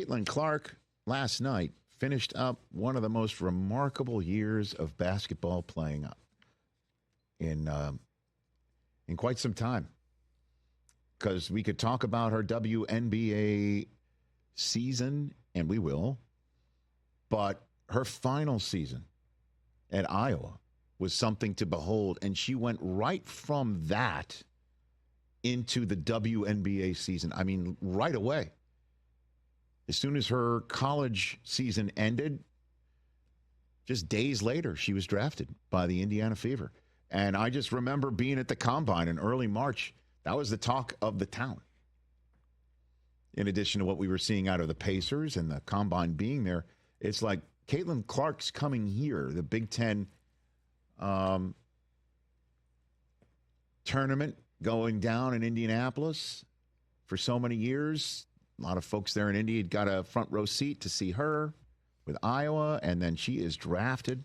Caitlin Clark last night finished up one of the most remarkable years of basketball playing in in quite some time. Because we could talk about her WNBA season, and we will, but her final season at Iowa was something to behold, and she went right from that into the WNBA season. I mean, right away. As soon as her college season ended, just days later, she was drafted by the Indiana Fever. And I just remember being at the Combine in early March. That was the talk of the town. In addition to what we were seeing out of the Pacers and the Combine being there, it's like Caitlin Clark's coming here, the Big Ten tournament going down in Indianapolis for so many years. A lot of folks there in Indy had got a front row seat to see her with Iowa, and then she is drafted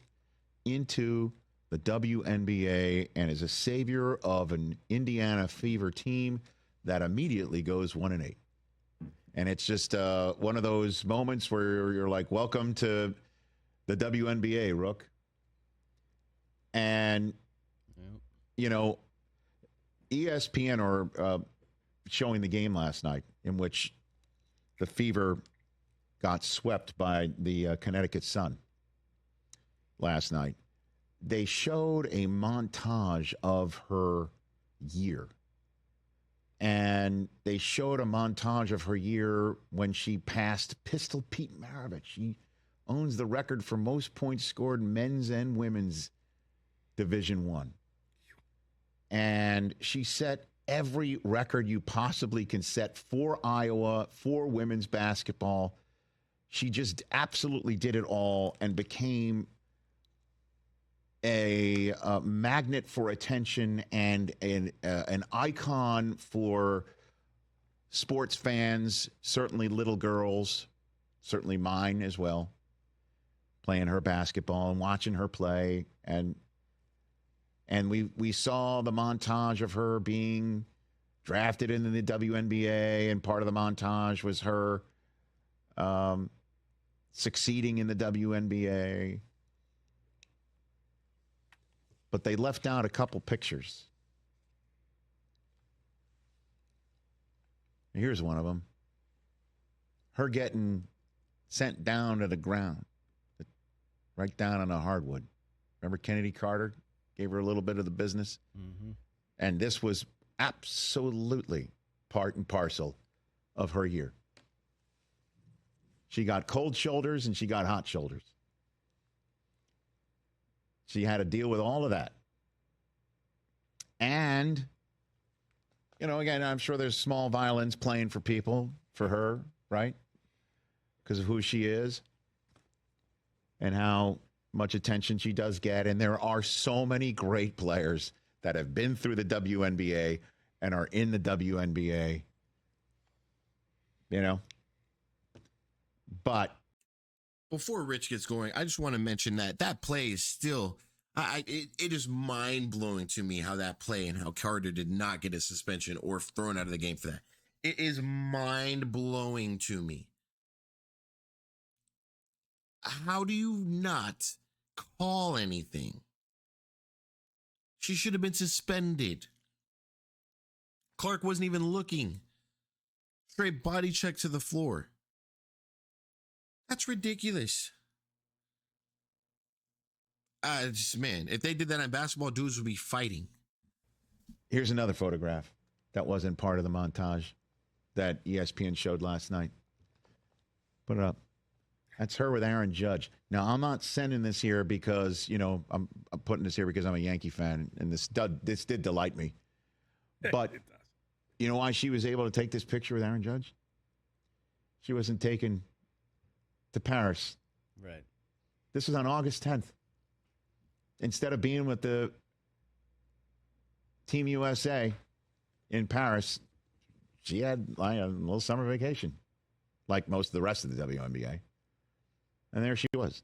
into the WNBA and is a savior of an Indiana Fever team that immediately goes 1-8. And it's just one of those moments where you're like, welcome to the WNBA, Rook. And, you know, ESPN are showing the game last night in which the Fever got swept by the Connecticut Sun last night. They showed a montage of her year. And they showed a montage of her year when she passed Pistol Pete Maravich. She owns the record for most points scored in men's and women's Division I. And she set every record you possibly can set for Iowa, for women's basketball. She just absolutely did it all and became a magnet for attention and an icon for sports fans, certainly little girls, certainly mine as well, playing her basketball and watching her play. And we saw the montage of her being drafted into the WNBA, and part of the montage was her succeeding in the WNBA. But they left out a couple pictures. Here's one of them. Her getting sent down to the ground, right down on a hardwood. Remember Kennedy Carter gave her a little bit of the business? Mm-hmm. And this was absolutely part and parcel of her year. She got cold shoulders and she got hot shoulders. She had to deal with all of that. And, you know, again, I'm sure there's small violins playing for people, for her, right? Because of who she is and how much attention she does get. And there are so many great players that have been through the WNBA and are in the WNBA, you know? But before Rich gets going, I just want to mention that play is still, it is mind-blowing to me how that play and how Carter did not get a suspension or thrown out of the game for that. It is mind-blowing to me. How do you not call anything? She should have been suspended. Clark wasn't even looking. Straight body check to the floor. That's ridiculous. Man, if they did that on basketball, dudes would be fighting. Here's another photograph that wasn't part of the montage that ESPN showed last night. Put it up. That's her with Aaron Judge. Now, I'm not sending this here because, you know, I'm putting this here because I'm a Yankee fan, and this did delight me. But you know why she was able to take this picture with Aaron Judge? She wasn't taken to Paris. Right. This was on August 10th. Instead of being with the Team USA in Paris, she had like a little summer vacation, like most of the rest of the WNBA. And there she was.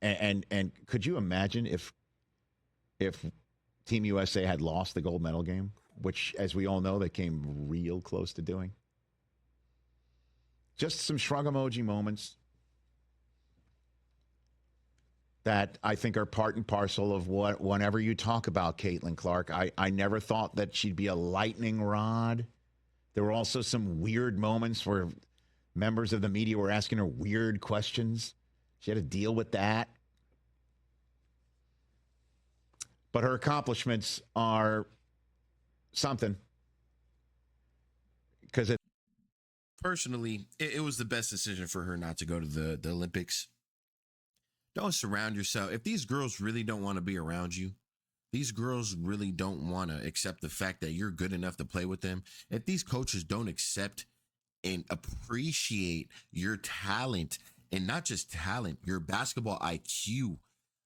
And could you imagine if Team USA had lost the gold medal game, which, as we all know, they came real close to doing? Just some shrug emoji moments that I think are part and parcel of what, whenever you talk about Caitlin Clark, I never thought that she'd be a lightning rod. There were also some weird moments where members of the media were asking her weird questions. She had to deal with that. But her accomplishments are something. Because Personally, it was the best decision for her not to go to the Olympics. Don't surround yourself. If these girls really don't want to be around you, these girls really don't want to accept the fact that you're good enough to play with them. If these coaches don't accept and appreciate your talent, and not just talent, your basketball IQ,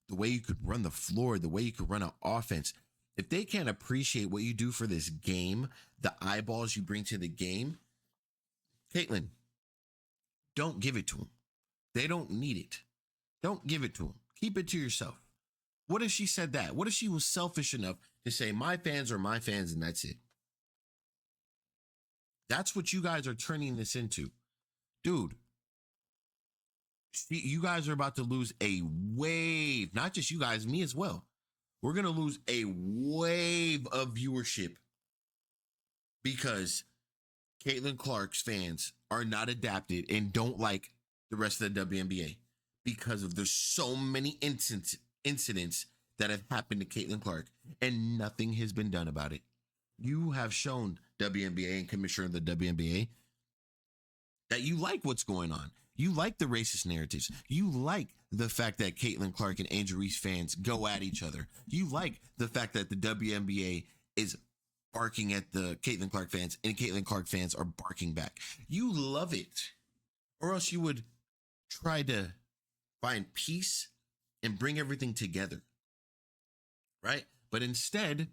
the way you could run the floor, the way you could run an offense. If they can't appreciate what you do for this game, the eyeballs you bring to the game, Caitlin, don't give it to them. They don't need it. Don't give it to them. Keep it to yourself. What if she said that? What if she was selfish enough to say, my fans are my fans and that's it? That's what you guys are turning this into. Dude, you guys are about to lose a wave. Not just you guys, me as well. We're going to lose a wave of viewership because Caitlin Clark's fans are not adapted and don't like the rest of the WNBA because of there's so many incidents that have happened to Caitlin Clark and nothing has been done about it. You have shown WNBA and Commissioner of the WNBA that you like what's going on. You like the racist narratives. You like the fact that Caitlin Clark and Angel Reese fans go at each other. You like the fact that the WNBA is barking at the Caitlin Clark fans and Caitlin Clark fans are barking back. You love it. Or else you would try to find peace and bring everything together. Right? But instead,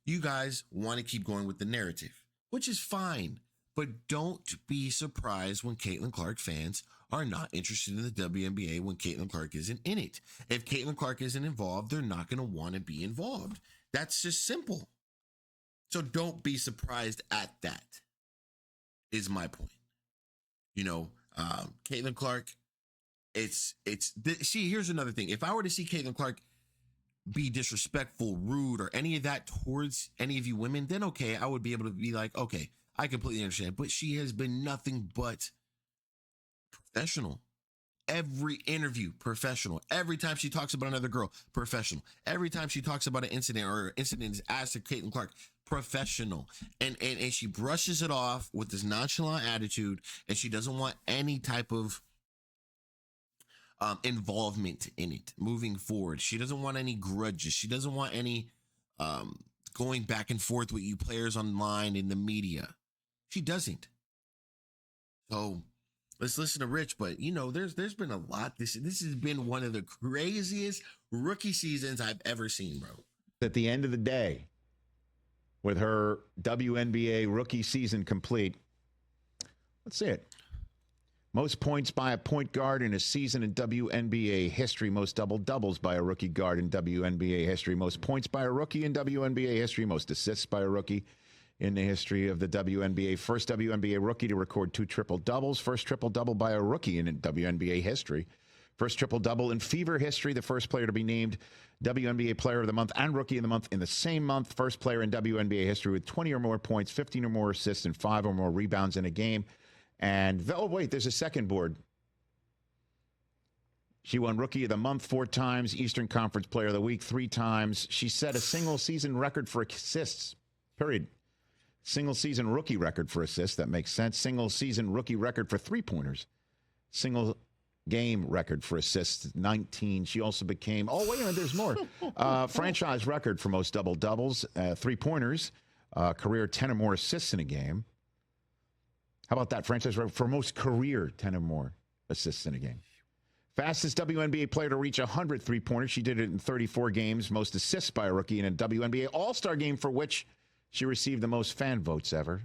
you guys want to keep going with the narrative, which is fine. But don't be surprised when Caitlin Clark fans are not interested in the WNBA when Caitlin Clark isn't in it. If Caitlin Clark isn't involved, they're not going to want to be involved. That's just simple. So don't be surprised at that, is my point. You know, Caitlin Clark, here's another thing. If I were to see Caitlin Clark be disrespectful, rude, or any of that towards any of you women, then okay, I would be able to be like, okay, I completely understand. But she has been nothing but professional. Every interview, professional. Every time she talks about another girl, professional. Every time she talks about an incident or incident is asked to Caitlin Clark, professional. And she brushes it off with this nonchalant attitude, and she doesn't want any type of involvement in it moving forward. She doesn't want any grudges. She doesn't want any going back and forth with you players online in the media. She doesn't. So let's listen to Rich. But you know, there's been a lot. This has been one of the craziest rookie seasons I've ever seen, bro. at the end of the day, with her WNBA rookie season complete, let's see it. Most points by a point guard in a season in WNBA history. Most double-doubles by a rookie guard in WNBA history. Most points by a rookie in WNBA history. Most assists by a rookie in the history of the WNBA. First WNBA rookie to record 2 triple-doubles. First triple-double by a rookie in WNBA history. First triple-double in Fever history. The first player to be named WNBA Player of the Month and Rookie of the Month in the same month. First player in WNBA history with 20 or more points, 15 or more assists, and 5 or more rebounds in a game. And, oh, wait, there's a second board. She won Rookie of the Month 4 times, Eastern Conference Player of the Week 3 times. She set a single-season record for assists, period. Single-season rookie record for assists, that makes sense. Single-season rookie record for three-pointers. Single-game record for assists, 19. She also became, oh, wait a minute, there's more. Franchise record for most double-doubles, three-pointers. Career 10 or more assists in a game. How about that? Franchise record for most career 10 or more assists in a game. Fastest WNBA player to reach 100 three-pointers. She did it in 34 games. Most assists by a rookie in a WNBA All-Star game, for which she received the most fan votes ever.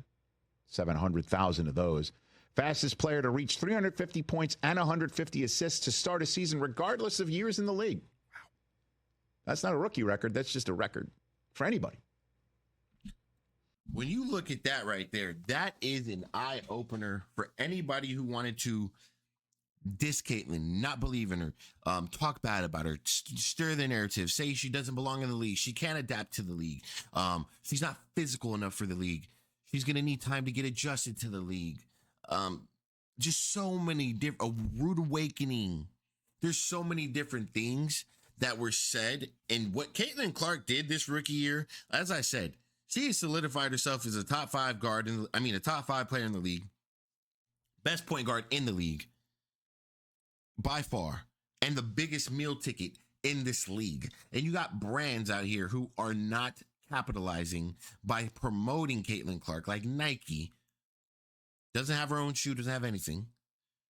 700,000 of those. Fastest player to reach 350 points and 150 assists to start a season, regardless of years in the league. Wow. That's not a rookie record. That's just a record for anybody. when you look at that right there, that is an eye opener for anybody who wanted to diss Caitlyn, not believe in her, talk bad about her, stir the narrative, say she doesn't belong in the league, she can't adapt to the league, she's not physical enough for the league, she's gonna need time to get adjusted to the league. Just so many different, a rude awakening. There's so many different things that were said, and what Caitlyn Clark did this rookie year, as I said, she solidified herself as a top 5 guard, a top 5 player in the league, best point guard in the league by far, and the biggest meal ticket in this league. And you got brands out here who are not capitalizing by promoting Caitlyn Clark, like Nike. Doesn't have her own shoe, doesn't have anything,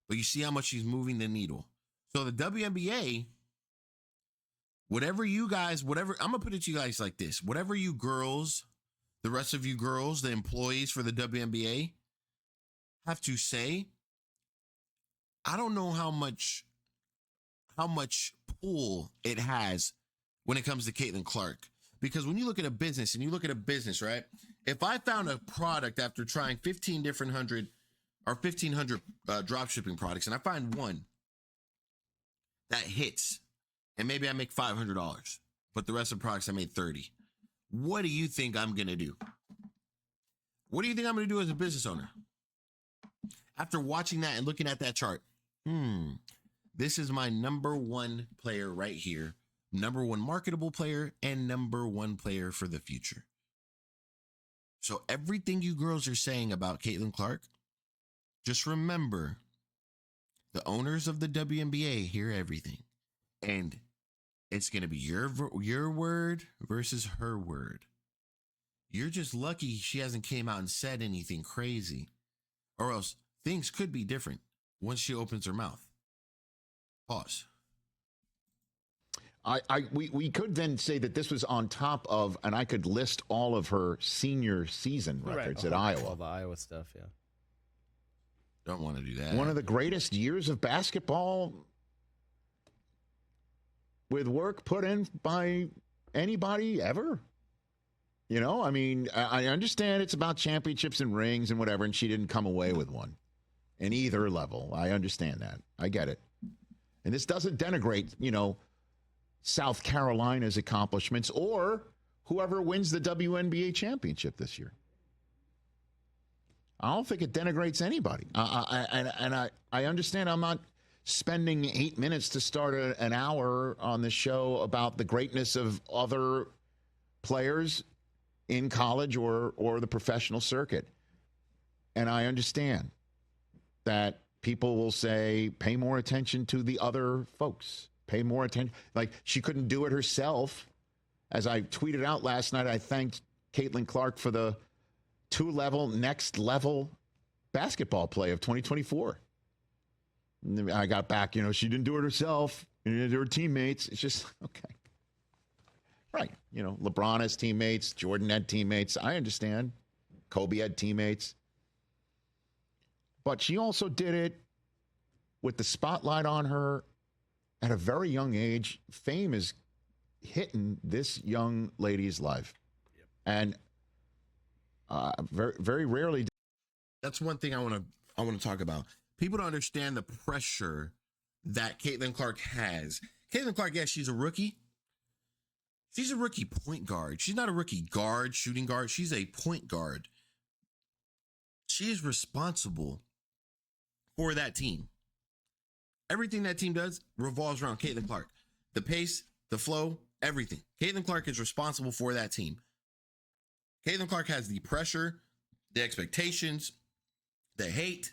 but you see how much she's moving the needle. So the WNBA, I'm gonna put it to you guys like this: whatever you girls, the rest of you girls, the employees for the WNBA have to say, I don't know how much pull it has when it comes to Caitlyn Clark. Because when you look at a business, right? If I found a product after trying 1,500 drop shipping products, and I find one that hits, and maybe I make $500, but the rest of the products I made 30. What do you think I'm gonna do? What do you think I'm gonna do as a business owner? After watching that and looking at that chart, this is my number 1 player right here, number 1 marketable player, and number 1 player for the future. So everything you girls are saying about Caitlyn Clark, just remember, the owners of the WNBA hear everything, and it's going to be your word versus her word. You're just lucky she hasn't came out and said anything crazy, or else things could be different once she opens her mouth. Pause. We could then say that this was on top of, and I could list all of her senior season records at Iowa. All the Iowa stuff, yeah. Don't want to do that. One of the greatest years of basketball with work put in by anybody ever. You know, I mean, I understand it's about championships and rings and whatever, and she didn't come away with one in either level. I understand that. I get it. And this doesn't denigrate, South Carolina's accomplishments or whoever wins the WNBA championship this year. I don't think it denigrates anybody. I understand I'm not spending 8 minutes to start an hour on the show about the greatness of other players in college or the professional circuit. And I understand that people will say, pay more attention to the other folks. Pay more attention. Like, she couldn't do it herself. As I tweeted out last night, I thanked Caitlyn Clark for the next level basketball play of 2024. And I got back, she didn't do it herself. Her teammates. It's just, okay. Right. LeBron has teammates. Jordan had teammates. I understand. Kobe had teammates. But she also did it with the spotlight on her at a very young age. Fame is hitting this young lady's life. Yep. And very, very rarely. That's one thing I want to talk about. People don't understand the pressure that Caitlyn Clark has. Caitlyn Clark, yes, she's a rookie. She's a rookie point guard. She's not a rookie guard, shooting guard. She's a point guard. She is responsible for that team. Everything that team does revolves around Caitlyn Clark. The pace, the flow, everything. Caitlyn Clark is responsible for that team. Caitlyn Clark has the pressure, the expectations, the hate,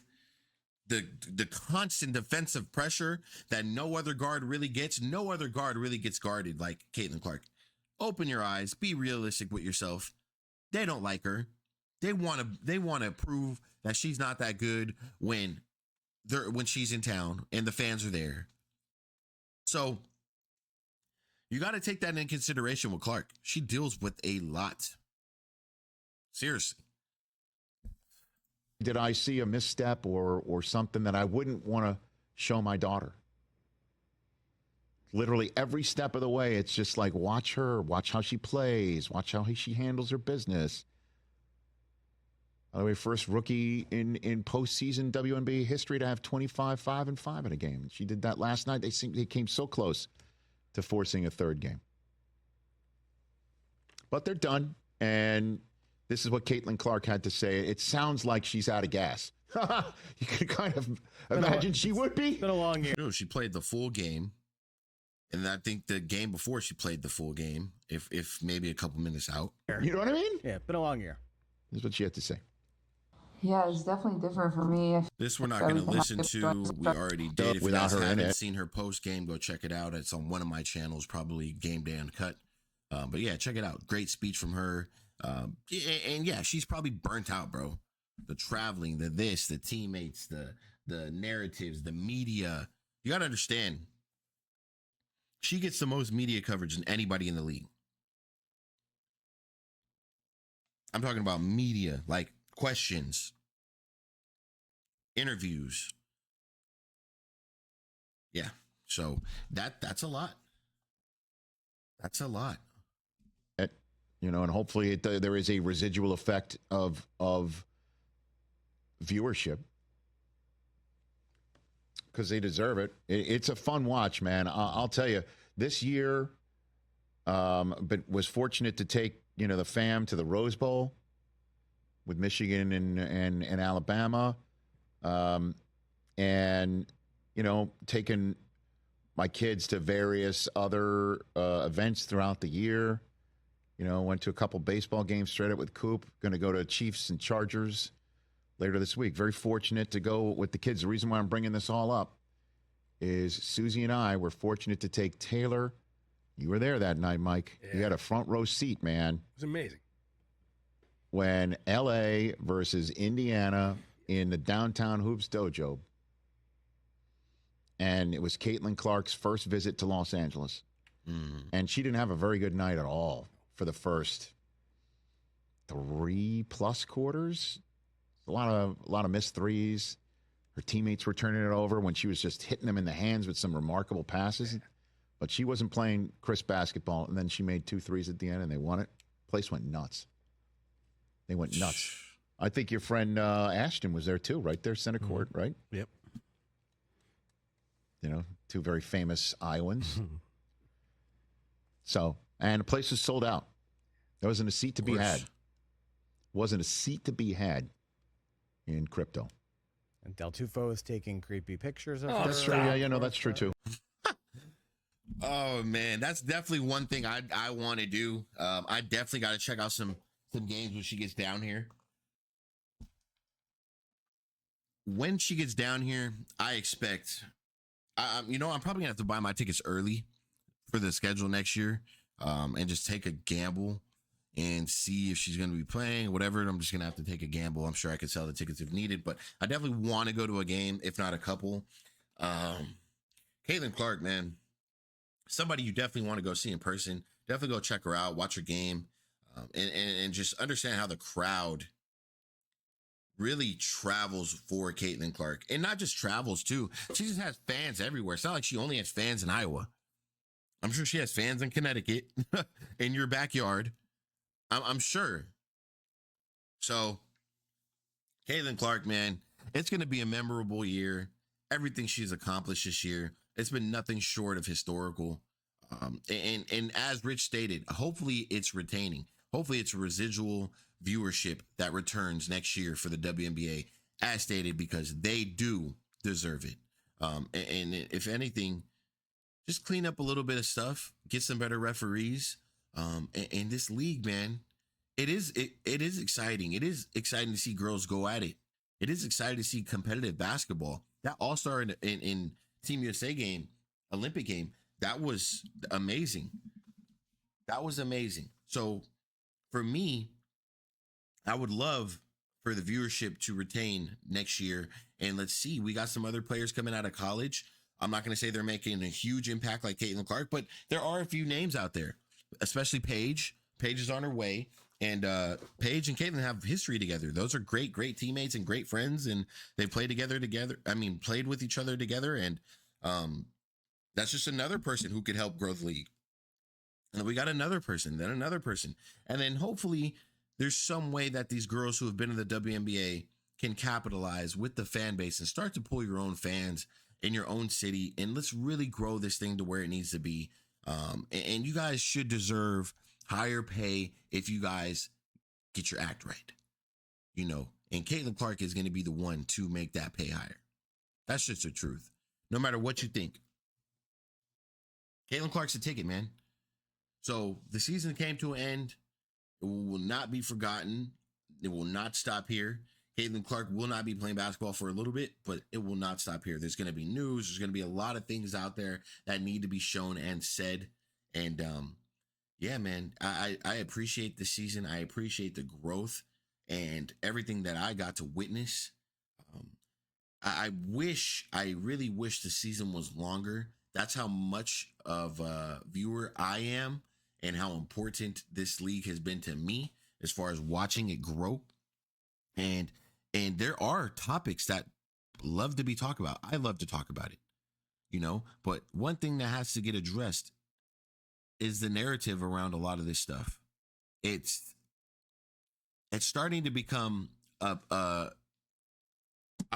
the constant defensive pressure that no other guard really gets. No other guard really gets guarded like Caitlyn Clark. Open your eyes. Be realistic with yourself. They don't like her. They want to prove that she's not that good when she's in town and the fans are there. So you got to take that into consideration with Clark. She deals with a lot. Seriously. Did I see a misstep or something that I wouldn't want to show my daughter? Literally every step of the way, it's just like, watch her, watch how she plays, watch how she handles her business. By the way, first rookie in postseason WNBA history to have 25, 5, and 5 in a game. She did that last night. They came so close to forcing a third game. But they're done. And this is what Caitlin Clark had to say. It sounds like she's out of gas. You can kind of imagine she would be. It's been a long year. No, she played the full game. And I think the game before she played the full game, if maybe a couple minutes out. You know what I mean? Yeah, been a long year. This is what she had to say. Yeah, it's definitely different for me. This we're not going to listen to. We already did. If you Without guys her in haven't it. seen her post game, go check it out. It's on one of my channels, probably Game Day Uncut. But yeah, check it out. Great speech from her. And yeah, she's probably burnt out, bro. The traveling, the this, the teammates, the narratives, the media. You got to understand, she gets the most media coverage than anybody in the league. I'm talking about media, like questions, interviews. Yeah. So that's a lot. That's a lot. You know, and hopefully there is a residual effect of viewership because they deserve it. It's a fun watch, man. I'll tell you, this year, but was fortunate to take, you know, the fam to the Rose Bowl with Michigan and Alabama, and, you know, taking my kids to various other events throughout the year. You know, went to a couple baseball games straight up with Coop. Going to go to Chiefs and Chargers later this week. Very fortunate to go with the kids. The reason why I'm bringing this all up is Susie and I were fortunate to take Taylor. You were there that night, Mike. Yeah. You had a front row seat, man. It was amazing. When L.A. versus Indiana in the Downtown Hoops Dojo. And it was Caitlin Clark's first visit to Los Angeles. And she didn't have a very good night at all for the first 3+ quarters. A lot of missed threes. Her teammates were turning it over when she was just hitting them in the hands with some remarkable passes. But she wasn't playing crisp basketball. And then she made 2 threes at the end and they won it. Place went nuts. They went nuts. I think your friend Ashton was there too, right there, center court, right? Yep. You know, 2 very famous Iowans. So, and the place was sold out. There wasn't a seat to be had. Wasn't a seat to be had in crypto. And Del Tufo is taking creepy pictures of Oh, her. That's true. Yeah, no, that's true too. Oh man, that's definitely one thing I want to do. I definitely got to check out some games when she gets down here. When she gets down here, I expect, I'm probably gonna have to buy my tickets early for the schedule next year, and just take a gamble and see if she's gonna be playing, whatever. I'm just gonna have to take a gamble. I'm sure I could sell the tickets if needed, but I definitely want to go to a game, if not a couple. Caitlin Clark, man, somebody you definitely want to go see in person. Definitely go check her out, watch her game, and just understand how the crowd really travels for Caitlin Clark. And not just travels too. She just has fans everywhere. It's not like she only has fans in Iowa. I'm sure she has fans in Connecticut, in your backyard. I'm sure. So, Caitlin Clark, man, it's going to be a memorable year. Everything she's accomplished this year, it's been nothing short of historical. And as Rich stated, hopefully it's retaining. Hopefully it's residual viewership that returns next year for the WNBA, as stated, because they do deserve it. And if anything, just clean up a little bit of stuff, get some better referees. And this league, man, it is exciting. It is exciting to see girls go at it. It is exciting to see competitive basketball. That All-Star in Team USA game, Olympic game, that was amazing. That was amazing. So for me, I would love for the viewership to retain next year. And let's see, we got some other players coming out of college. I'm not going to say they're making a huge impact like Caitlin Clark, but there are a few names out there, especially Paige. Paige is on her way. And Paige and Caitlin have history together. Those are great teammates and great friends. And they play together. Played with each other together. And that's just another person who could help grow the league. And then we got another person, then another person. And then hopefully there's some way that these girls who have been in the WNBA can capitalize with the fan base and start to pull your own fans in your own city. And let's really grow this thing to where it needs to be. And you guys should deserve higher pay if you guys get your act right, and Caitlin Clark is going to be the one to make that pay higher. That's just the truth. No matter what you think. Caitlin Clark's a ticket, man. So the season came to an end. It will not be forgotten. It will not stop here. Caitlin Clark will not be playing basketball for a little bit, but it will not stop here. There's going to be news. There's going to be a lot of things out there that need to be shown and said. And yeah, man, I appreciate the season. I appreciate the growth and everything that I got to witness. I really wish the season was longer. That's how much of a viewer I am and how important this league has been to me as far as watching it grow. And there are topics that love to be talked about. I love to talk about it, but one thing that has to get addressed is the narrative around a lot of this stuff. It's starting to become I'm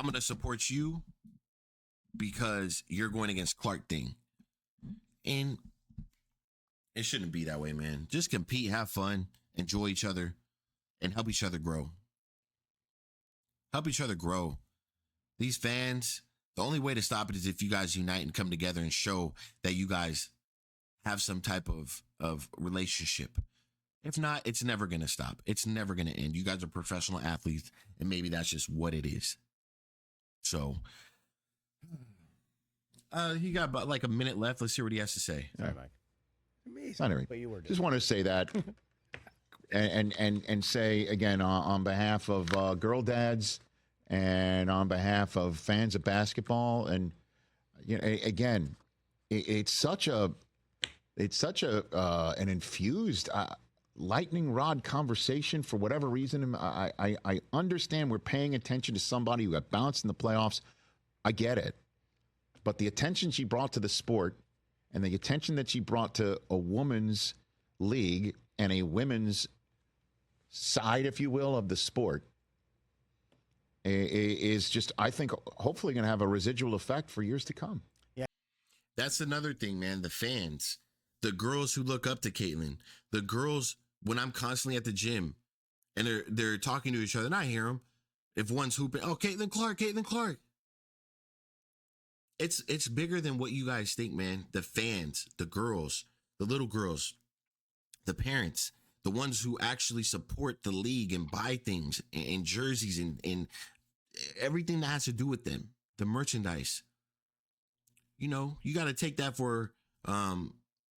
going to support you because you're going against Clark thing. And it shouldn't be that way, man. Just compete, have fun, enjoy each other, and help each other grow. Help each other grow. These fans, the only way to stop it is if you guys unite and come together and show that you guys have some type of relationship. If not, it's never going to stop. It's never going to end. You guys are professional athletes, and maybe that's just what it is. So, he got about like a minute left. Let's hear what he has to say. Sorry, Mike. Amazing. Anyway, But you were just want to say that and say again on behalf of girl dads and on behalf of fans of basketball, and again, it's such an infused lightning rod conversation for whatever reason. I understand we're paying attention to somebody who got bounced in the playoffs. I get it. But the attention she brought to the sport and the attention that she brought to a women's league and a women's side, if you will, of the sport is just, I think, hopefully going to have a residual effect for years to come. Yeah. That's another thing, man. The fans, the girls who look up to Caitlin, the girls, when I'm constantly at the gym and they're talking to each other and I hear them, if one's hooping, oh, Caitlin Clark. It's bigger than what you guys think, man. The fans, the girls, the little girls, the parents, the ones who actually support the league and buy things and jerseys and everything that has to do with them, the merchandise. You got to take that for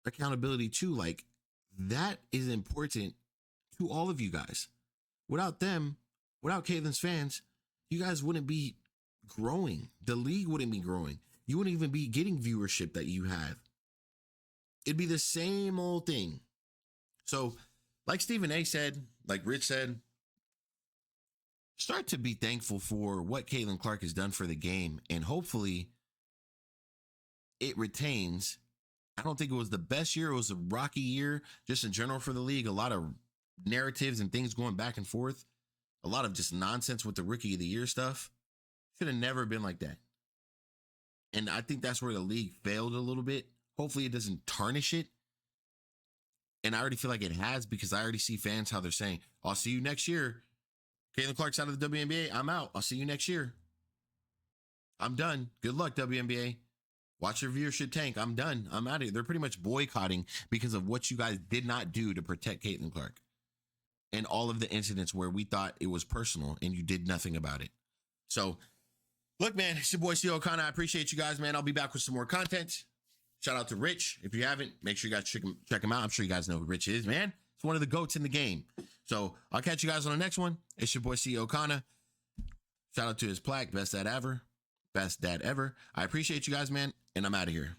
accountability too. Like, that is important to all of you guys. Without them, without Caitlin's fans, you guys wouldn't be growing. The league wouldn't be growing. You wouldn't even be getting viewership that you have. It'd be the same old thing. So, like Stephen A said, like Rich said, start to be thankful for what Caitlin Clark has done for the game, and hopefully it retains. I don't think it was the best year. It was a rocky year just in general for the league. A lot of narratives and things going back and forth. A lot of just nonsense with the rookie of the year stuff. Should have never been like that. And I think that's where the league failed a little bit. Hopefully it doesn't tarnish it. And I already feel like it has, because I already see fans how they're saying, I'll see you next year. Caitlin Clark's out of the WNBA. I'm out. I'll see you next year. I'm done. Good luck, WNBA. Watch your viewership tank. I'm done. I'm out of here. They're pretty much boycotting because of what you guys did not do to protect Caitlin Clark. And all of the incidents where we thought it was personal and you did nothing about it. So, look, man, it's your boy, C. O'Connor. I appreciate you guys, man. I'll be back with some more content. Shout out to Rich. If you haven't, make sure you guys check him out. I'm sure you guys know who Rich is, man. It's one of the GOATs in the game. So I'll catch you guys on the next one. It's your boy, C. O'Connor. Shout out to his plaque. Best dad ever. Best dad ever. I appreciate you guys, man. And I'm out of here.